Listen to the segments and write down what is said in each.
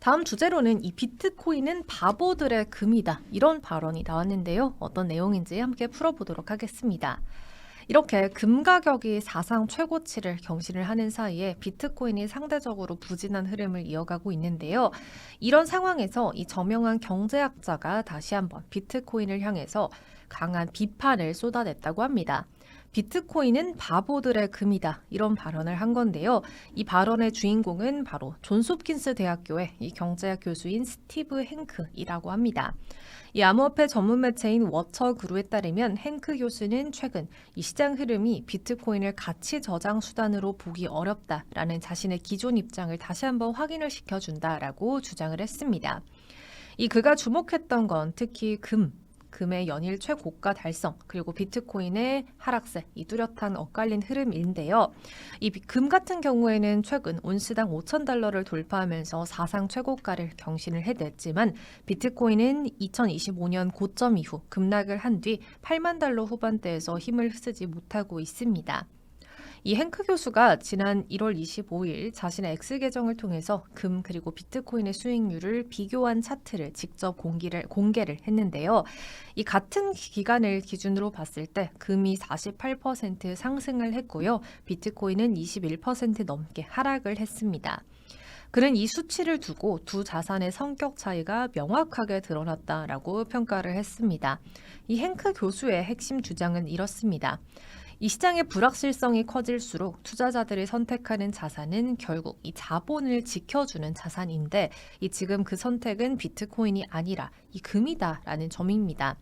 다음 주제로는 이 비트코인은 바보들의 금이다. 이런 발언이 나왔는데요. 어떤 내용인지 함께 풀어보도록 하겠습니다. 이렇게 금 가격이 사상 최고치를 경신을 하는 사이에 비트코인이 상대적으로 부진한 흐름을 이어가고 있는데요. 이런 상황에서 이 저명한 경제학자가 다시 한번 비트코인을 향해서 강한 비판을 쏟아냈다고 합니다. 비트코인은 바보들의 금이다. 이런 발언을 한 건데요. 이 발언의 주인공은 바로 존스홉킨스 대학교의 이 경제학 교수인 스티브 행크이라고 합니다. 이 암호화폐 전문 매체인 워처그루에 따르면 행크 교수는 최근 이 시장 흐름이 비트코인을 가치 저장 수단으로 보기 어렵다라는 자신의 기존 입장을 다시 한번 확인을 시켜준다라고 주장을 했습니다. 이 그가 주목했던 건 특히 금의 연일 최고가 달성, 그리고 비트코인의 하락세, 이 뚜렷한 엇갈린 흐름인데요. 이 금 같은 경우에는 최근 온스당 5,000달러를 돌파하면서 사상 최고가를 경신을 해냈지만 비트코인은 2025년 고점 이후 급락을 한 뒤 8만 달러 후반대에서 힘을 쓰지 못하고 있습니다. 이 행크 교수가 지난 1월 25일 자신의 X 계정을 통해서 금 그리고 비트코인의 수익률을 비교한 차트를 직접 공개를 했는데요. 이 같은 기간을 기준으로 봤을 때 금이 48% 상승을 했고요. 비트코인은 21% 넘게 하락을 했습니다. 그는 이 수치를 두고 두 자산의 성격 차이가 명확하게 드러났다라고 평가를 했습니다. 이 행크 교수의 핵심 주장은 이렇습니다. 이 시장의 불확실성이 커질수록 투자자들이 선택하는 자산은 결국 이 자본을 지켜주는 자산인데 이 지금 그 선택은 비트코인이 아니라 이 금이다라는 점입니다.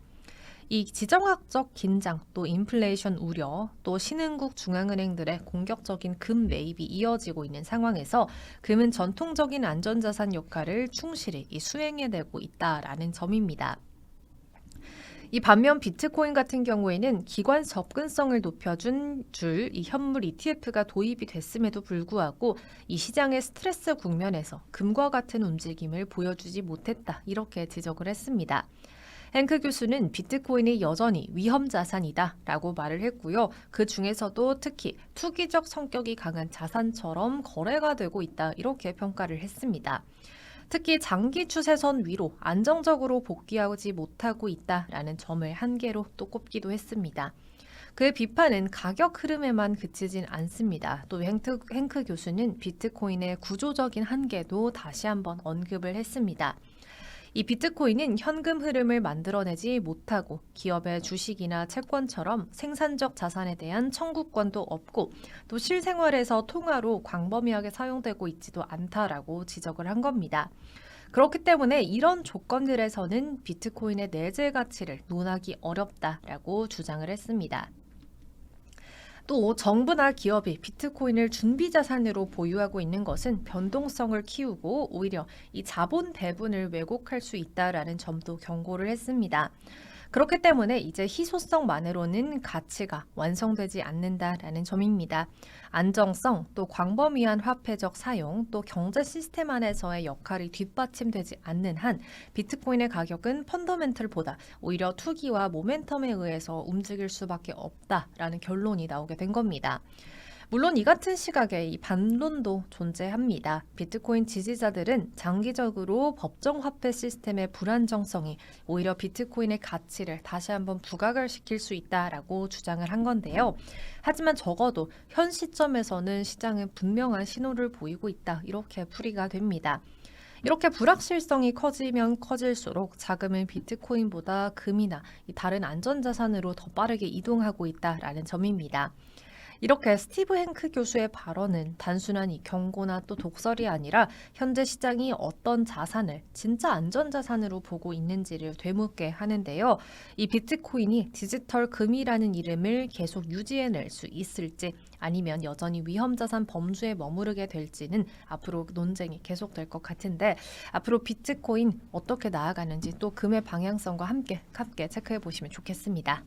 이 지정학적 긴장, 또 인플레이션 우려, 또 신흥국 중앙은행들의 공격적인 금 매입이 이어지고 있는 상황에서 금은 전통적인 안전자산 역할을 충실히 수행해내고 있다라는 점입니다. 이 반면 비트코인 같은 경우에는 기관 접근성을 높여준 이 현물 ETF가 도입이 됐음에도 불구하고 이 시장의 스트레스 국면에서 금과 같은 움직임을 보여주지 못했다. 이렇게 지적을 했습니다. 행크 교수는 비트코인이 여전히 위험 자산이다 라고 말을 했고요. 그 중에서도 특히 투기적 성격이 강한 자산처럼 거래가 되고 있다. 이렇게 평가를 했습니다. 특히 장기 추세선 위로 안정적으로 복귀하지 못하고 있다라는 점을 한계로 또 꼽기도 했습니다. 그의 비판은 가격 흐름에만 그치진 않습니다. 또 행크 교수는 비트코인의 구조적인 한계도 다시 한번 언급을 했습니다. 이 비트코인은 현금 흐름을 만들어내지 못하고 기업의 주식이나 채권처럼 생산적 자산에 대한 청구권도 없고 또 실생활에서 통화로 광범위하게 사용되고 있지도 않다라고 지적을 한 겁니다. 그렇기 때문에 이런 조건들에서는 비트코인의 내재 가치를 논하기 어렵다라고 주장을 했습니다. 또 정부나 기업이 비트코인을 준비자산으로 보유하고 있는 것은 변동성을 키우고 오히려 이 자본 배분을 왜곡할 수 있다라는 점도 경고를 했습니다. 그렇기 때문에 이제 희소성만으로는 가치가 완성되지 않는다라는 점입니다. 안정성, 또 광범위한 화폐적 사용, 또 경제 시스템 안에서의 역할이 뒷받침되지 않는 한 비트코인의 가격은 펀더멘털보다 오히려 투기와 모멘텀에 의해서 움직일 수밖에 없다라는 결론이 나오게 된 겁니다. 물론 이 같은 시각에 이 반론도 존재합니다. 비트코인 지지자들은 장기적으로 법정 화폐 시스템의 불안정성이 오히려 비트코인의 가치를 다시 한번 부각을 시킬 수 있다라고 주장을 한 건데요. 하지만 적어도 현 시점에서는 시장은 분명한 신호를 보이고 있다. 이렇게 풀이가 됩니다. 이렇게 불확실성이 커지면 커질수록 자금은 비트코인보다 금이나 다른 안전자산으로 더 빠르게 이동하고 있다라는 점입니다. 이렇게 스티브 행크 교수의 발언은 단순한 이 경고나 또 독설이 아니라 현재 시장이 어떤 자산을 진짜 안전자산으로 보고 있는지를 되묻게 하는데요. 이 비트코인이 디지털 금이라는 이름을 계속 유지해낼 수 있을지 아니면 여전히 위험자산 범주에 머무르게 될지는 앞으로 논쟁이 계속될 것 같은데 앞으로 비트코인 어떻게 나아가는지 또 금의 방향성과 함께 체크해 보시면 좋겠습니다.